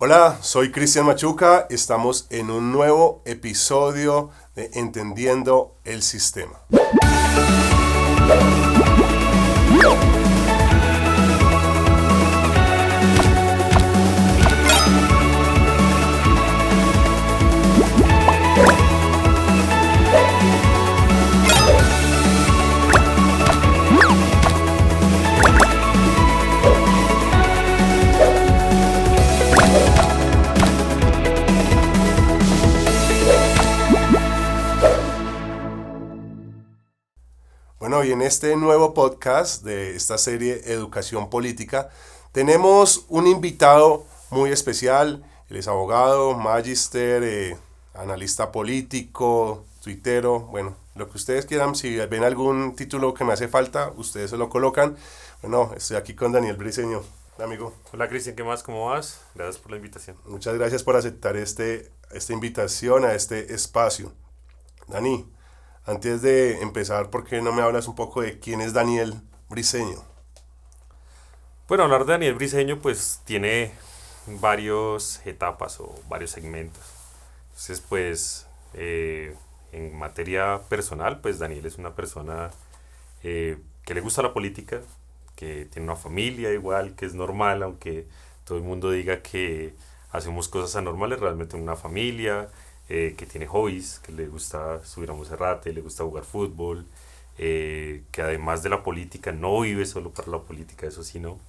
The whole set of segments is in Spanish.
Hola, soy Cristian Machuca. Estamos en un nuevo episodio de Entendiendo el Sistema. Bueno, y en este nuevo podcast de esta serie Educación Política, tenemos un invitado muy especial. Él es abogado, magíster, analista político, tuitero, bueno, lo que ustedes quieran. Si ven algún título que me hace falta, ustedes se lo colocan. Bueno, estoy aquí con Daniel Briceño, amigo. Hola Cristian, ¿qué más? ¿Cómo vas? Gracias por la invitación. Muchas gracias por aceptar esta invitación a este espacio. Dani, antes de empezar, ¿por qué no me hablas un poco de quién es Daniel Briceño? Bueno, hablar de Daniel Briceño pues tiene varias etapas o varios segmentos. Entonces en materia personal pues Daniel es una persona que le gusta la política, que tiene una familia igual, que es normal, aunque todo el mundo diga que hacemos cosas anormales, realmente una familia, que tiene hobbies, que le gusta subir a Monserrate, le gusta jugar fútbol, que además de la política no vive solo para la política, eso sí no,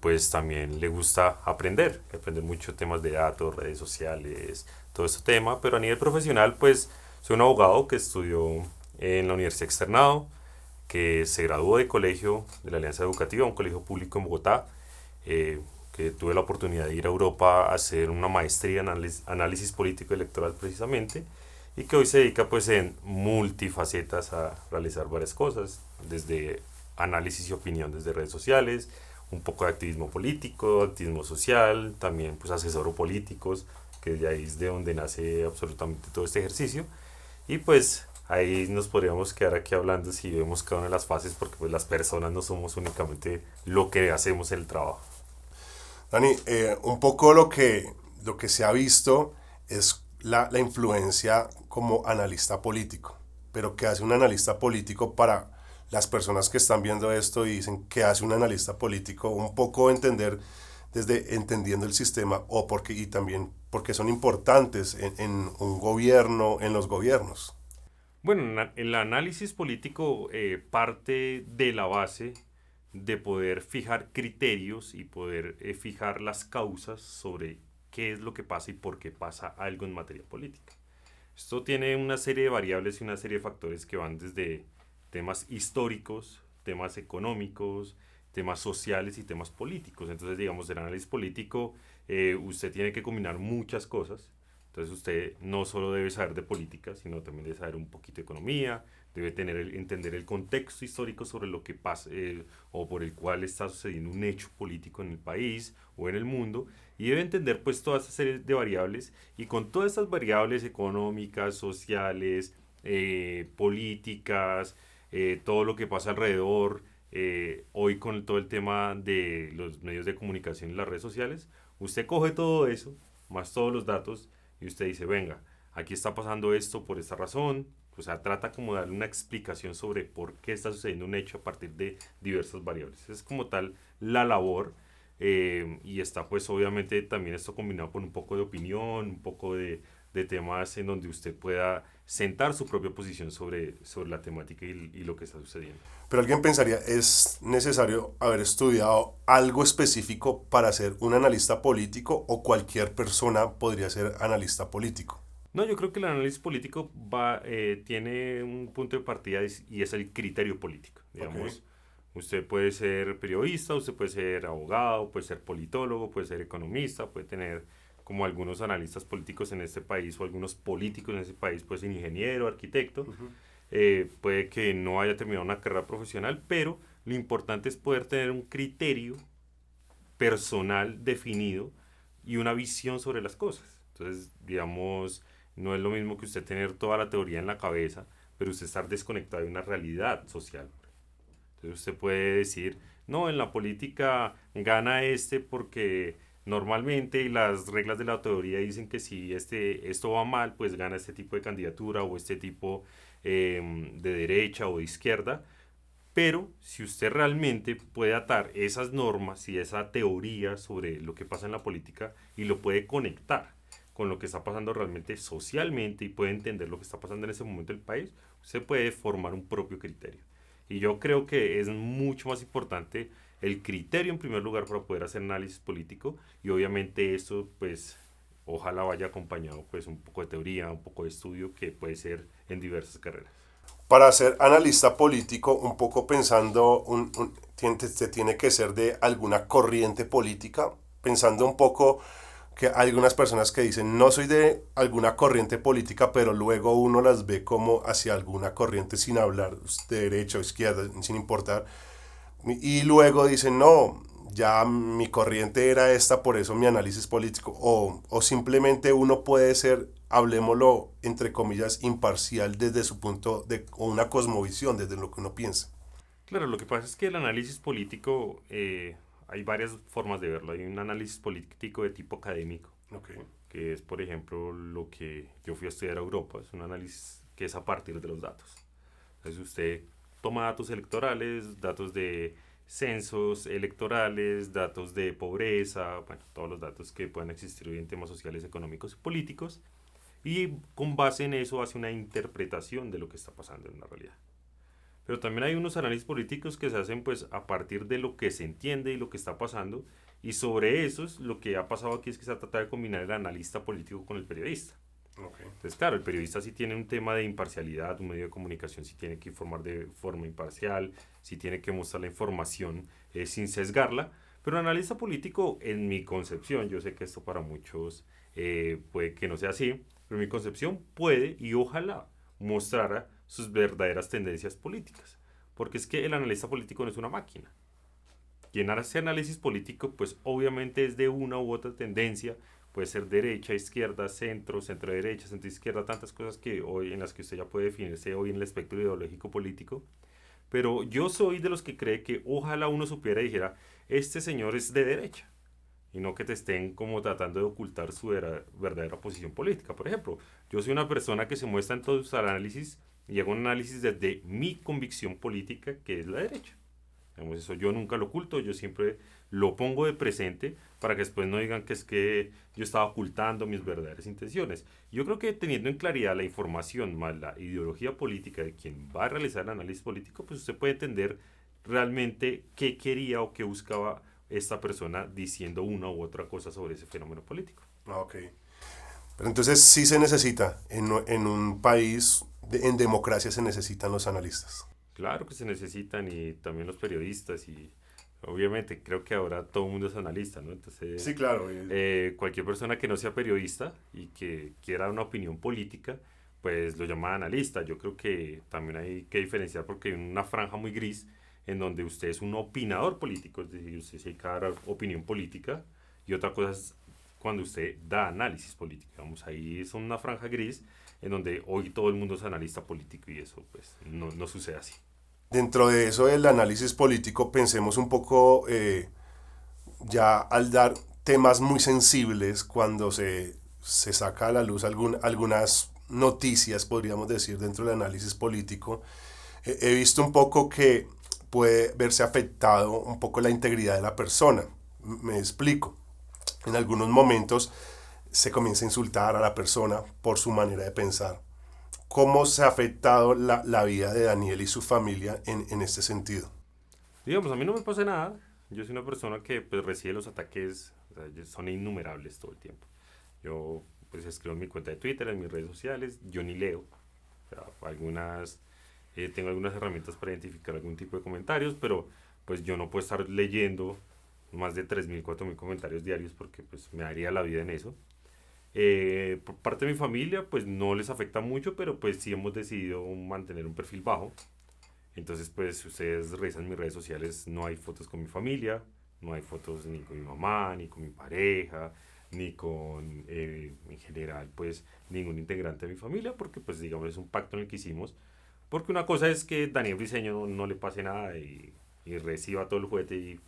pues también le gusta aprender mucho temas de datos, redes sociales, todo ese tema, pero a nivel profesional pues soy un abogado que estudió en la Universidad Externado, que se graduó de colegio de la Alianza Educativa, un colegio público en Bogotá, que tuve la oportunidad de ir a Europa a hacer una maestría en análisis político electoral precisamente, y que hoy se dedica pues en multifacetas a realizar varias cosas, desde análisis y opinión desde redes sociales, un poco de activismo político, activismo social, también pues asesoro políticos, que de ahí es de donde nace absolutamente todo este ejercicio, y pues ahí nos podríamos quedar aquí hablando si vemos cada una de las fases, porque pues las personas no somos únicamente lo que hacemos en el trabajo. Dani, un poco lo que se ha visto es la influencia como analista político, pero ¿qué hace un analista político para las personas que están viendo esto y dicen qué hace un analista político? Un poco entender desde entendiendo el sistema y también porque son importantes en un gobierno, en los gobiernos. Bueno, el análisis político parte de la base de poder fijar criterios y poder fijar las causas sobre qué es lo que pasa y por qué pasa algo en materia política. Esto tiene una serie de variables y una serie de factores que van desde temas históricos, temas económicos, temas sociales y temas políticos. Entonces, digamos, el análisis político, usted tiene que combinar muchas cosas. Entonces usted no solo debe saber de política, sino también debe saber un poquito de economía, debe entender el contexto histórico sobre lo que pasa o por el cual está sucediendo un hecho político en el país o en el mundo, y debe entender pues toda esa serie de variables, y con todas estas variables económicas, sociales, políticas, todo lo que pasa alrededor, hoy con todo el tema de los medios de comunicación y las redes sociales, usted coge todo eso, más todos los datos, y usted dice, venga, aquí está pasando esto por esta razón, o sea, trata como de darle una explicación sobre por qué está sucediendo un hecho a partir de diversas variables. Es como tal la labor, y está pues obviamente también esto combinado con un poco de opinión, un poco de temas en donde usted pueda sentar su propia posición sobre la temática y lo que está sucediendo. Pero alguien pensaría, ¿es necesario haber estudiado algo específico para ser un analista político o cualquier persona podría ser analista político? No, yo creo que el análisis político tiene un punto de partida y es el criterio político. Digamos, Okay. usted puede ser periodista, usted puede ser abogado, puede ser politólogo, puede ser economista, puede tener como algunos analistas políticos en este país o algunos políticos en este país, puede ser ingeniero, arquitecto, Uh-huh. puede que no haya terminado una carrera profesional, pero lo importante es poder tener un criterio personal definido y una visión sobre las cosas. Entonces, digamos, no es lo mismo que usted tener toda la teoría en la cabeza, pero usted estar desconectado de una realidad social. Entonces usted puede decir, no, en la política gana este porque normalmente las reglas de la teoría dicen que si esto va mal, pues gana este tipo de candidatura o este tipo de derecha o de izquierda. Pero si usted realmente puede atar esas normas y esa teoría sobre lo que pasa en la política y lo puede conectar con lo que está pasando realmente socialmente y puede entender lo que está pasando en ese momento en el país, usted puede formar un propio criterio. Y yo creo que es mucho más importante el criterio en primer lugar para poder hacer análisis político y obviamente eso pues ojalá vaya acompañado pues un poco de teoría, un poco de estudio que puede ser en diversas carreras. Para ser analista político, un poco pensando, se tiene que ser de alguna corriente política, pensando un poco que hay algunas personas que dicen, no soy de alguna corriente política, pero luego uno las ve como hacia alguna corriente sin hablar de derecha o izquierda, sin importar. Y luego dicen, no, ya mi corriente era esta, por eso mi análisis político. O simplemente uno puede ser, hablemoslo, entre comillas, imparcial desde su punto de, o una cosmovisión, desde lo que uno piensa. Claro, lo que pasa es que el análisis político, hay varias formas de verlo. Hay un análisis político de tipo académico, Ok. que es, por ejemplo, lo que yo fui a estudiar a Europa. Es un análisis que es a partir de los datos. Entonces usted toma datos electorales, datos de censos electorales, datos de pobreza, bueno, todos los datos que puedan existir hoy en temas sociales, económicos y políticos, y con base en eso hace una interpretación de lo que está pasando en la realidad. Pero también hay unos análisis políticos que se hacen pues a partir de lo que se entiende y lo que está pasando, y sobre eso es lo que ha pasado aquí es que se ha tratado de combinar el analista político con el periodista. Ok. Entonces, claro, el periodista sí tiene un tema de imparcialidad, un medio de comunicación sí tiene que informar de forma imparcial, sí tiene que mostrar la información sin sesgarla, pero el analista político, en mi concepción, yo sé que esto para muchos puede que no sea así, pero en mi concepción puede y ojalá mostrara sus verdaderas tendencias políticas, porque es que el analista político no es una máquina. Quien hace análisis político, pues obviamente es de una u otra tendencia, puede ser derecha, izquierda, centro, centro derecha, centro izquierda, tantas cosas que hoy en las que usted ya puede definirse hoy en el espectro ideológico político. Pero yo soy de los que cree que ojalá uno supiera y dijera, este señor es de derecha, y no que te estén como tratando de ocultar su verdadera posición política. Por ejemplo, yo soy una persona que se muestra en todos sus análisis y hago un análisis desde mi convicción política, que es la derecha. Digamos, eso yo nunca lo oculto, yo siempre lo pongo de presente para que después no digan que es que yo estaba ocultando mis verdaderas intenciones. Yo creo que teniendo en claridad la información más la ideología política de quien va a realizar el análisis político, pues usted puede entender realmente qué quería o qué buscaba esta persona diciendo una u otra cosa sobre ese fenómeno político. Ah, ok. Pero entonces sí se necesita, en un país, en democracia se necesitan los analistas. Claro que se necesitan y también los periodistas y obviamente creo que ahora todo el mundo es analista, ¿no? Entonces Sí, claro. cualquier persona que no sea periodista y que quiera una opinión política, pues lo llama analista. Yo creo que también hay que diferenciar porque hay una franja muy gris en donde usted es un opinador político, es decir, usted se dedica a dar opinión política y otra cosa es cuando usted da análisis político. Vamos, ahí es una franja gris en donde hoy todo el mundo es analista político y eso pues no sucede así. Dentro de eso del análisis político, pensemos un poco ya al dar temas muy sensibles, cuando se saca a la luz algunas noticias, podríamos decir, dentro del análisis político, he visto un poco que puede verse afectado un poco la integridad de la persona. Me explico. En algunos momentos se comienza a insultar a la persona por su manera de pensar. ¿Cómo se ha afectado la vida de Daniel y su familia en este sentido? Digamos, a mí no me pasa nada. Yo soy una persona que pues recibe los ataques, o sea, son innumerables todo el tiempo. Yo pues escribo en mi cuenta de Twitter, en mis redes sociales, yo ni leo. O sea, tengo algunas herramientas para identificar algún tipo de comentarios, pero pues yo no puedo estar leyendo más de 3.000, 4.000 comentarios diarios porque pues me daría la vida en eso. Por parte de mi familia pues no les afecta mucho, pero pues sí hemos decidido mantener un perfil bajo. Entonces, pues, si ustedes revisan mis redes sociales, no hay fotos con mi familia, no hay fotos ni con mi mamá, ni con mi pareja, ni con, en general, pues, ningún integrante de mi familia, porque, pues, digamos, es un pacto en el que hicimos. Porque una cosa es que Daniel Briseño no le pase nada y reciba todo el juguete y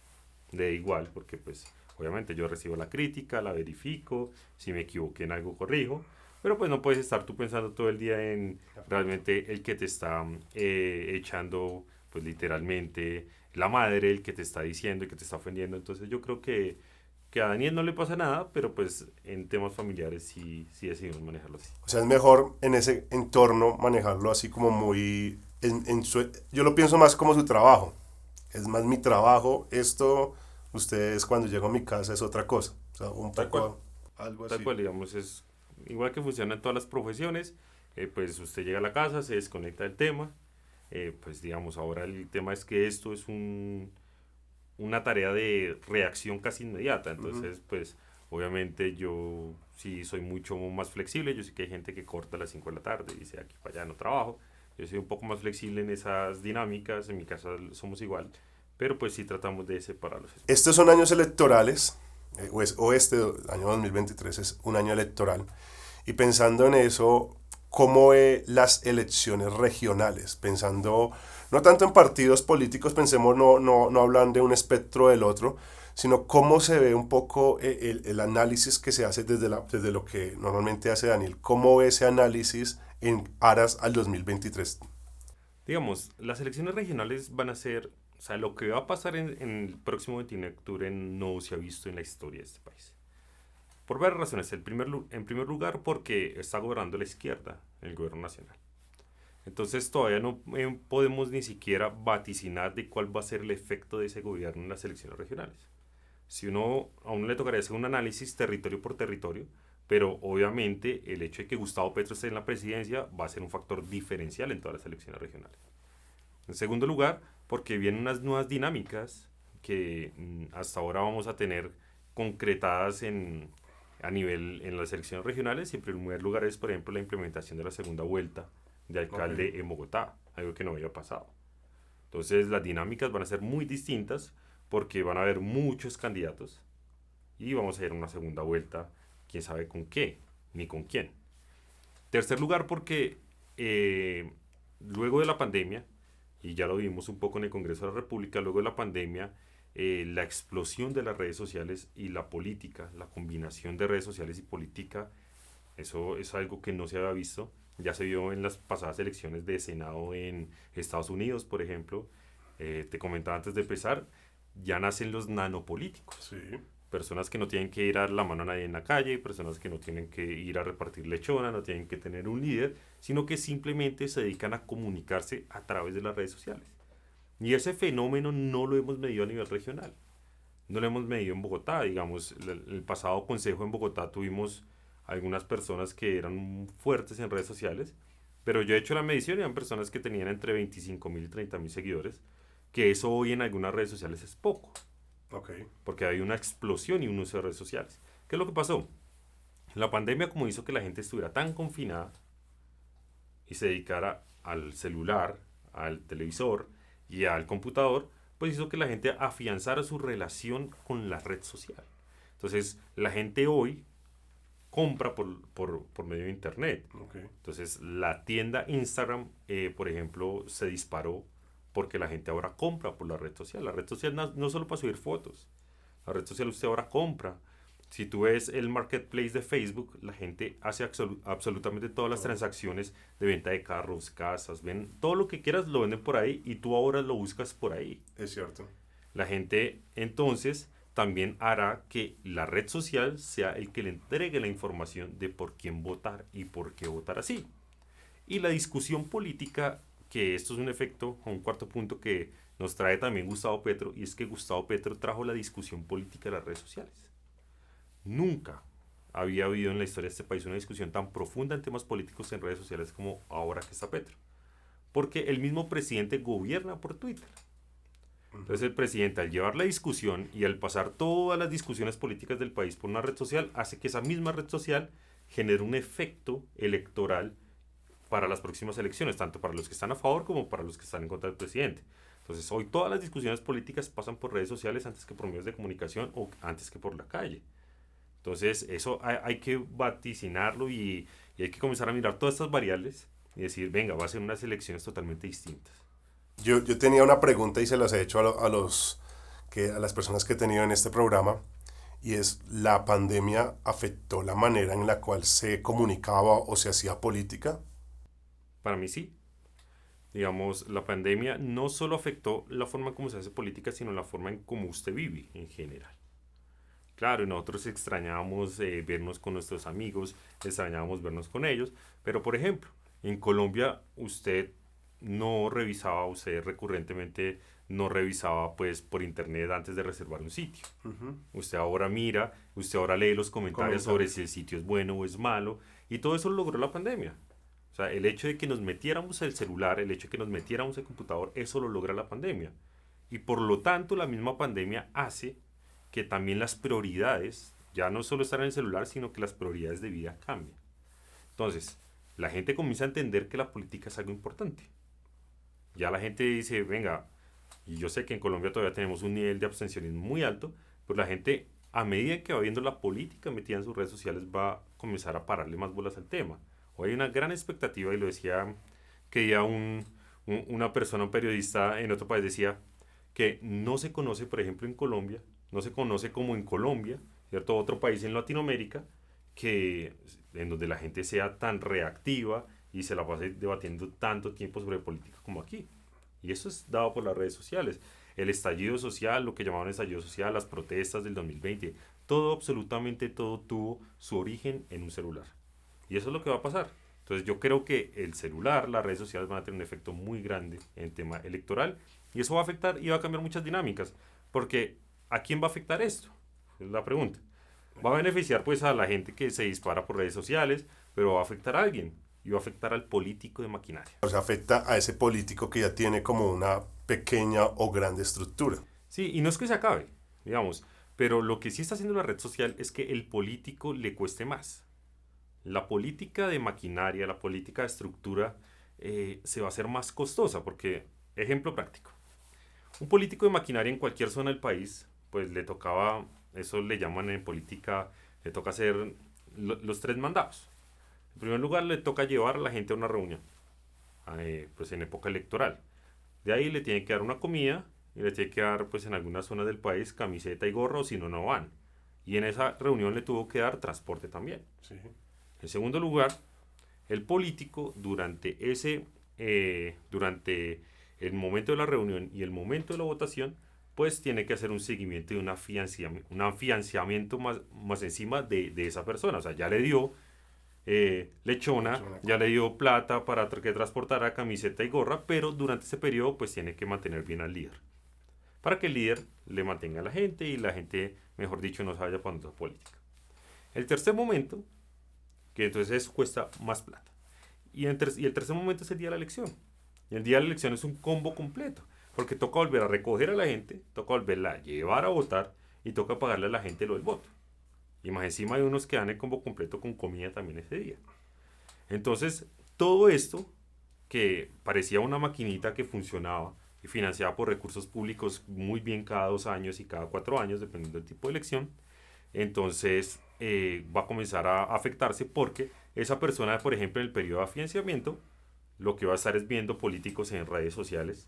le dé igual, porque, pues, Obviamente yo recibo la crítica, la verifico, si me equivoqué en algo corrijo, pero pues no puedes estar tú pensando todo el día en realmente el que te está echando, pues literalmente la madre, el que te está diciendo, el que te está ofendiendo. Entonces yo creo que a Daniel no le pasa nada, pero pues en temas familiares sí decidimos manejarlo así. O sea, es mejor en ese entorno manejarlo así como muy... yo lo pienso más como su trabajo. Es más mi trabajo. Esto, ustedes cuando llego a mi casa es otra cosa. O sea, un Tal cual. poco algo Tal así. cual, digamos, es igual que funciona en todas las profesiones, pues usted llega a la casa, se desconecta del tema, pues digamos, ahora el tema es que esto es una tarea de reacción casi inmediata, entonces, pues obviamente yo sí soy mucho más flexible, yo sé que hay gente que corta a las 5 de la tarde y dice aquí para allá no trabajo, yo soy un poco más flexible en esas dinámicas, en mi casa somos igual, pero pues sí tratamos de separarlos. Estos son años electorales, o este año 2023 es un año electoral. Y pensando en eso, ¿cómo ve las elecciones regionales? Pensando no tanto en partidos políticos, pensemos no hablan de un espectro del otro, sino cómo se ve un poco el análisis que se hace desde lo que normalmente hace Daniel. ¿Cómo ve ese análisis en aras al 2023? Digamos, las elecciones regionales van a ser, o sea, lo que va a pasar en el próximo 29 de octubre no se ha visto en la historia de este país. Por varias razones. En primer lugar, porque está gobernando la izquierda, el gobierno nacional. Entonces todavía no podemos ni siquiera vaticinar de cuál va a ser el efecto de ese gobierno en las elecciones regionales. A uno le tocaría hacer un análisis territorio por territorio, pero obviamente el hecho de que Gustavo Petro esté en la presidencia va a ser un factor diferencial en todas las elecciones regionales. En segundo lugar, porque vienen unas nuevas dinámicas que hasta ahora vamos a tener concretadas a nivel en las elecciones regionales. Y en primer lugar es, por ejemplo, la implementación de la segunda vuelta de alcalde en Bogotá, algo que no había pasado. Entonces las dinámicas van a ser muy distintas porque van a haber muchos candidatos y vamos a ir a una segunda vuelta, quién sabe con qué, ni con quién. Tercer lugar, porque luego de la pandemia, y ya lo vimos un poco en el Congreso de la República, luego de la pandemia, la explosión de las redes sociales y la política, la combinación de redes sociales y política, eso es algo que no se había visto. Ya se vio en las pasadas elecciones de Senado en Estados Unidos, por ejemplo. Te comentaba antes de empezar, ya nacen los nanopolíticos. Sí. Personas que no tienen que ir a dar la mano a nadie en la calle, personas que no tienen que ir a repartir lechona, no tienen que tener un líder, sino que simplemente se dedican a comunicarse a través de las redes sociales. Y ese fenómeno no lo hemos medido a nivel regional. No lo hemos medido en Bogotá. Digamos, el pasado consejo en Bogotá tuvimos algunas personas que eran fuertes en redes sociales, pero yo he hecho la medición y eran personas que tenían entre 25.000 y 30.000 seguidores, que eso hoy en algunas redes sociales es poco. Okay. Porque hay una explosión y un uso de redes sociales. ¿Qué es lo que pasó? La pandemia, como hizo que la gente estuviera tan confinada y se dedicara al celular, al televisor y al computador, pues hizo que la gente afianzara su relación con la red social. Entonces, la gente hoy compra por medio de internet. Okay. Entonces, la tienda Instagram, por ejemplo, se disparó porque la gente ahora compra por la red social. La red social no solo para subir fotos. La red social usted ahora compra. Si tú ves el marketplace de Facebook, la gente hace absolutamente todas las transacciones de venta de carros, casas, todo lo que quieras lo venden por ahí y tú ahora lo buscas por ahí. Es cierto. La gente entonces también hará que la red social sea el que le entregue la información de por quién votar y por qué votar así. Y la discusión política, que esto es un efecto, un cuarto punto que nos trae también Gustavo Petro, y es que Gustavo Petro trajo la discusión política de las redes sociales. Nunca había habido en la historia de este país una discusión tan profunda en temas políticos en redes sociales como ahora que está Petro. Porque el mismo presidente gobierna por Twitter. Entonces el presidente, al llevar la discusión y al pasar todas las discusiones políticas del país por una red social, hace que esa misma red social genere un efecto electoral para las próximas elecciones, tanto para los que están a favor como para los que están en contra del presidente. Entonces hoy todas las discusiones políticas pasan por redes sociales antes que por medios de comunicación o antes que por la calle. Entonces eso hay que vaticinarlo y hay que comenzar a mirar todas estas variables y decir, venga, va a ser unas elecciones totalmente distintas. Yo tenía una pregunta y se las he hecho a las personas que he tenido en este programa, y es la pandemia afectó la manera en la cual se comunicaba o se hacía política. Para mí sí. Digamos, la pandemia no solo afectó la forma en cómo se hace política, sino la forma en cómo usted vive en general. Claro, nosotros extrañábamos vernos con nuestros amigos, extrañábamos vernos con ellos, pero por ejemplo, en Colombia usted recurrentemente no revisaba pues por internet antes de reservar un sitio. Usted ahora mira, usted ahora lee los comentarios sobre si el sitio es bueno o es malo, y todo eso lo logró la pandemia. O sea, el hecho de que nos metiéramos el celular, el hecho de que nos metiéramos el computador, eso lo logra la pandemia. Y por lo tanto, la misma pandemia hace que también las prioridades, ya no solo están en el celular, sino que las prioridades de vida cambien. Entonces, la gente comienza a entender que la política es algo importante. Ya la gente dice, venga, y yo sé que en Colombia todavía tenemos un nivel de abstencionismo muy alto, pero la gente, a medida que va viendo la política metida en sus redes sociales, va a comenzar a pararle más bolas al tema. Hoy hay una gran expectativa, y lo decía que ya una persona, un periodista en otro país decía que no se conoce, por ejemplo, en Colombia, no se conoce como en Colombia, ¿cierto? Otro país en Latinoamérica, en donde la gente sea tan reactiva y se la pase debatiendo tanto tiempo sobre política como aquí. Y eso es dado por las redes sociales. El estallido social, lo que llamaban estallido social, las protestas del 2020, todo, absolutamente todo tuvo su origen en un celular. Y eso es lo que va a pasar. Entonces yo creo que el celular, las redes sociales van a tener un efecto muy grande en el tema electoral, y eso va a afectar y va a cambiar muchas dinámicas. Porque ¿a quién va a afectar esto? Es la pregunta. Va a beneficiar pues a la gente que se dispara por redes sociales, pero va a afectar a alguien, y va a afectar al político de maquinaria. O sea, afecta a ese político que ya tiene como una pequeña o grande estructura. Sí, y no es que se acabe, digamos, pero lo que sí está haciendo la red social es que el político le cueste más. La política de maquinaria, la política de estructura se va a hacer más costosa porque, ejemplo práctico, un político de maquinaria en cualquier zona del país, pues le tocaba, eso le llaman en política, le toca hacer los tres mandados. En primer lugar, le toca llevar a la gente a una reunión, pues en época electoral. De ahí le tiene que dar una comida y le tiene que dar, pues en algunas zonas del país, camiseta y gorro, si no, no van. Y en esa reunión le tuvo que dar transporte también. Sí. En segundo lugar, el político durante el momento de la reunión y el momento de la votación, pues tiene que hacer un seguimiento y un afianzamiento más encima de esa persona. O sea, ya le dio lechona, ya le dio plata para que transportara camiseta y gorra, pero durante ese periodo pues tiene que mantener bien al líder. Para que el líder le mantenga a la gente y la gente, mejor dicho, no se vaya para otra política. El tercer momento, que entonces cuesta más plata. Y el tercer momento es el día de la elección. Y el día de la elección es un combo completo, porque toca volver a recoger a la gente, toca volverla a llevar a votar y toca pagarle a la gente lo del voto. Y más encima hay unos que dan el combo completo con comida también ese día. Entonces, todo esto, que parecía una maquinita que funcionaba y financiada por recursos públicos muy bien cada 2 años y cada 4 años, dependiendo del tipo de elección, entonces va a comenzar a afectarse porque esa persona, por ejemplo, en el periodo de afianzamiento, lo que va a estar es viendo políticos en redes sociales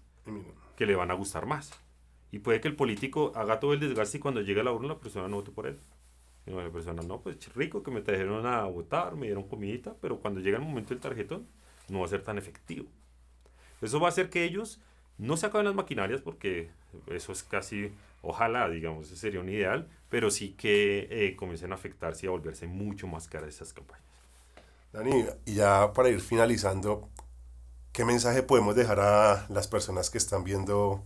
que le van a gustar más. Y puede que el político haga todo el desgaste y cuando llegue a la urna la persona no vote por él. Y la persona, no, pues rico que me trajeron a votar, me dieron comidita, pero cuando llega el momento del tarjetón no va a ser tan efectivo. Eso va a hacer que ellos no se acaben las maquinarias porque eso es casi, ojalá, digamos, ese sería un ideal, pero sí que comiencen a afectarse y a volverse mucho más caras esas campañas. Dani, y ya para ir finalizando, ¿qué mensaje podemos dejar a las personas que están viendo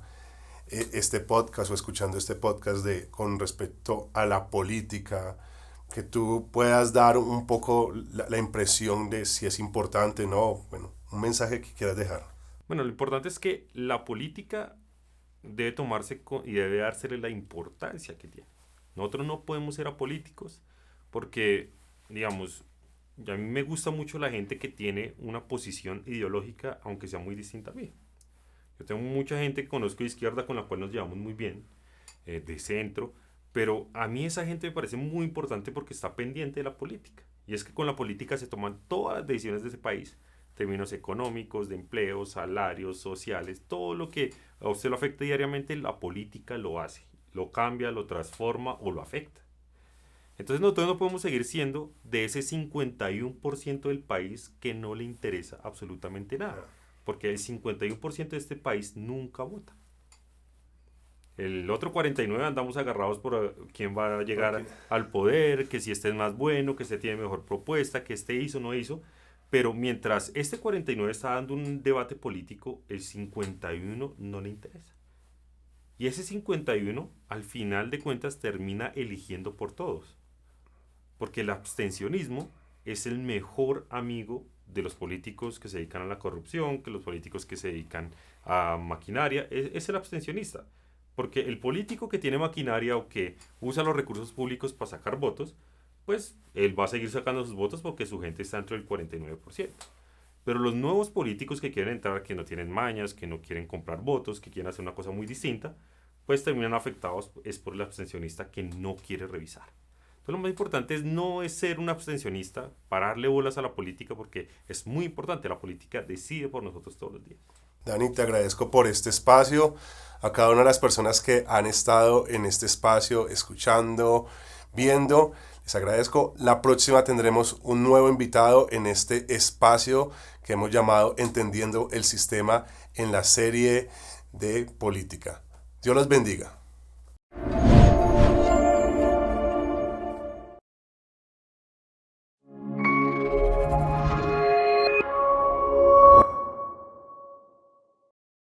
este podcast o escuchando este podcast con respecto a la política? Que tú puedas dar un poco la impresión de si es importante o no. Bueno, un mensaje que quieras dejar. Bueno, lo importante es que la política debe tomarse y debe dársele la importancia que tiene. Nosotros no podemos ser apolíticos porque, digamos, a mí me gusta mucho la gente que tiene una posición ideológica, aunque sea muy distinta a mí. Yo tengo mucha gente que conozco de izquierda con la cual nos llevamos muy bien, de centro, pero a mí esa gente me parece muy importante porque está pendiente de la política. Y es que con la política se toman todas las decisiones de ese país, términos económicos, de empleo, salarios, sociales, todo lo que a usted lo afecta diariamente, la política lo hace, lo cambia, lo transforma o lo afecta. Entonces nosotros no podemos seguir siendo de ese 51% del país que no le interesa absolutamente nada, porque el 51% de este país nunca vota. El otro 49% andamos agarrados por quién va a llegar al poder, que si este es más bueno, que este tiene mejor propuesta, que este hizo, no hizo. Pero mientras este 49% está dando un debate político, el 51% no le interesa. Y ese 51%, al final de cuentas, termina eligiendo por todos. Porque el abstencionismo es el mejor amigo de los políticos que se dedican a la corrupción, que los políticos que se dedican a maquinaria, es el abstencionista. Porque el político que tiene maquinaria o que usa los recursos públicos para sacar votos, pues él va a seguir sacando sus votos porque su gente está dentro del 49%. Pero los nuevos políticos que quieren entrar, que no tienen mañas, que no quieren comprar votos, que quieren hacer una cosa muy distinta, pues terminan afectados es por el abstencionista que no quiere revisar. Entonces lo más importante no es ser un abstencionista, pararle bolas a la política, porque es muy importante, la política decide por nosotros todos los días. Dani, te agradezco por este espacio, a cada una de las personas que han estado en este espacio, escuchando, viendo, les agradezco. La próxima tendremos un nuevo invitado en este espacio que hemos llamado Entendiendo el Sistema en la serie de política. Dios los bendiga.